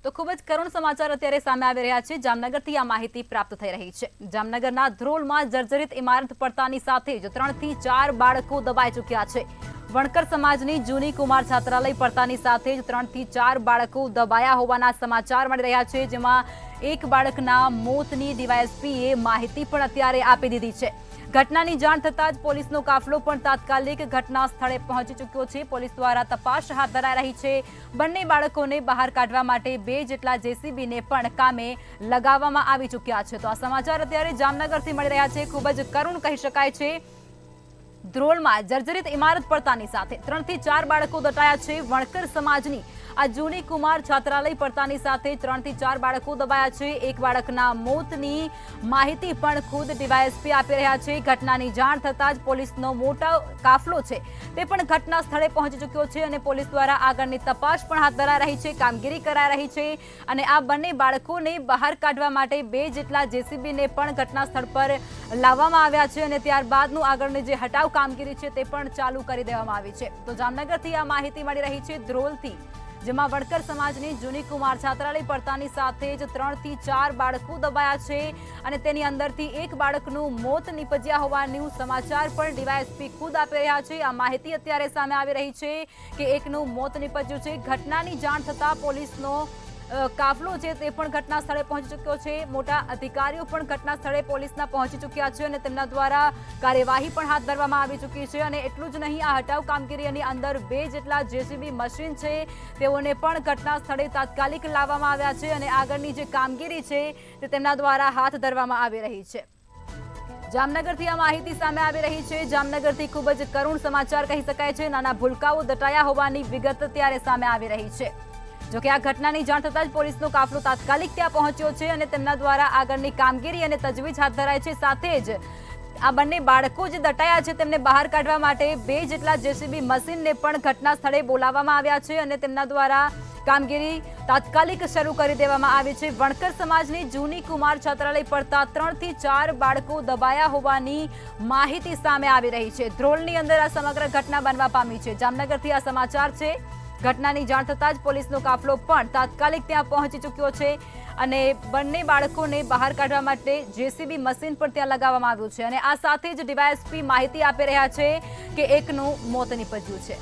તો ખૂબ જ કરુણ સમાચાર અત્યારે સામે આવી રહ્યા છે। જામનગરથી આ માહિતી પ્રાપ્ત થઈ રહી છે। જામનગરના ધ્રોલમાં જર્જરિત ઇમારત પડતાની સાથે જ 3 થી 4 બાળકો દબાઈ ચૂક્યા છે। વણકર સમાજની જૂની કુમાર છાત્રાલય પડતાની સાથે જ 3 થી 4 બાળકો દબાયા હોવાના સમાચાર મળી રહ્યા છે, જેમાં એક બાળકના મોતની ડીવાયએસપીએ માહિતી પણ અત્યારે આપી દીધી છે। ઘટનાની જાણ થતાં જ પોલીસનો કાફલો પણ તાત્કાલિક ઘટના સ્થળે પહોંચી ચૂક્યો છે। પોલીસ દ્વારા તપાસ હાથ ધરાઈ રહી છે। બંને બાળકોને બહાર કાઢવા માટે 2 જેટલા જેસીબીને પણ કામે લગાવવામાં આવી ચૂક્યા છે। તો આ સમાચાર અત્યારે જામનગરથી મળી રહ્યા છે। ખૂબ જ કરુણ કહી શકાય છે। ધ્રોલમાં જર્જરિત ઇમારત પડતાની સાથે 3 થી 4 બાળકો દટાયા છે। વણકર સમાજની આ જૂની કુમાર છાત્રાલય પડતાની સાથે 3 થી 4 બાળકો દબાયા છે। એક બાળકના મોતની માહિતી પણ ખુદ ડીવાયએસપી આપી રહ્યા છે। ઘટનાની જાણ થતાં જ પોલીસનો મોટો કાફલો છે તે પણ ઘટના સ્થળે પહોંચી ચૂક્યો છે અને પોલીસ દ્વારા આગળની તપાસ પણ હાથ ધરાઈ રહી છે, કામગીરી કરાઈ રહી છે અને આ બંને બાળકોને બહાર કાઢવા માટે 2 જેટલા જેસીબીને પણ ઘટના સ્થળ પર લાવવામાં આવ્યા છે અને ત્યારબાદનું આગળની જે હટાવ કામગીરી છે તે પણ ચાલુ કરી દેવામાં આવી છે। તો જામનગરથી આ માહિતી મળી રહી છે ધ્રોલથી, જેમાં વણકર સમાજની જૂની કુમાર છાત્રાલય પડતાની સાથે જ 3 થી 4 બાળકો દબાયા છે અને તેની અંદરથી એક બાળકનું મોત નીપજ્યા હોવાનું સમાચાર પણ ડીવાયએસપી ખુદ આપી રહ્યા છે। આ માહિતી અત્યારે સામે આવી રહી છે કે એકનું મોત નીપજ્યું છે। ઘટનાની જાણ થતાં પોલીસનો કાફલો છે તે પણ ઘટના સ્થળે પહોંચી ચૂક્યો છે। મોટા અધિકારીઓ પણ ઘટના સ્થળે પોલીસના પહોંચી ચૂક્યા છે અને તેમના દ્વારા કાર્યવાહી પણ હાથ ધરવામાં આવી ચૂકી છે। અને એટલું જ નહીં, આ હટાવ કામગીરીની અંદર 2 જેટલા જેસીબી મશીન છે તેઓને પણ ઘટના સ્થળે તાત્કાલિક લાવવામાં આવ્યા છે અને આગળની જે કામગીરી છે તે તેમના દ્વારા હાથ ધરવામાં આવી રહી છે। જામનગરથી આ માહિતી સામે આવી રહી છે। જામનગરથી ખૂબ જ કરુણ સમાચાર કહી શકાય છે। નાના ભૂલકાઓ દટાયા હોવાની વિગત ત્યારે સામે આવી રહી છે। જોકે આ ઘટનાની જાણ થતાં જ પોલીસનો કાફલો તાત્કાલિક ત્યાં પહોંચ્યો છે અને તેમના દ્વારા આગળની કામગીરી અને તજવીજ હાથ ધરાય છે। સાથે જ આ બંને બાળકો જે દટાયા છે તેમને બહાર કાઢવા માટે 2 જેટલા જેસીબી મશીનને પણ ઘટના સ્થળે બોલાવવામાં આવ્યા છે અને તેમના દ્વારા કામગીરી તાત્કાલિક શરૂ કરી દેવામાં આવી છે। વણકર સમાજની જૂની કુમાર છાત્રાલય પડતા 3 થી 4 બાળકો દબાયા હોવાની માહિતી સામે આવી રહી છે। ધ્રોલની અંદર આ સમગ્ર ઘટના બનવા પામી છે। જામનગરથી આ સમાચાર છે। ઘટનાની જાણ થતાં જ પોલીસનો કાફલો પણ તાત્કાલિક ત્યાં પહોંચી ચૂક્યો છે અને બંને બાળકોને બહાર કાઢવા માટે જેસીબી મશીન પણ ત્યાં લગાવવામાં આવ્યું છે અને આ સાથે જ ડીવાયએસપી માહિતી આપી રહ્યા છે કે એકનું મોત નીપજ્યું છે।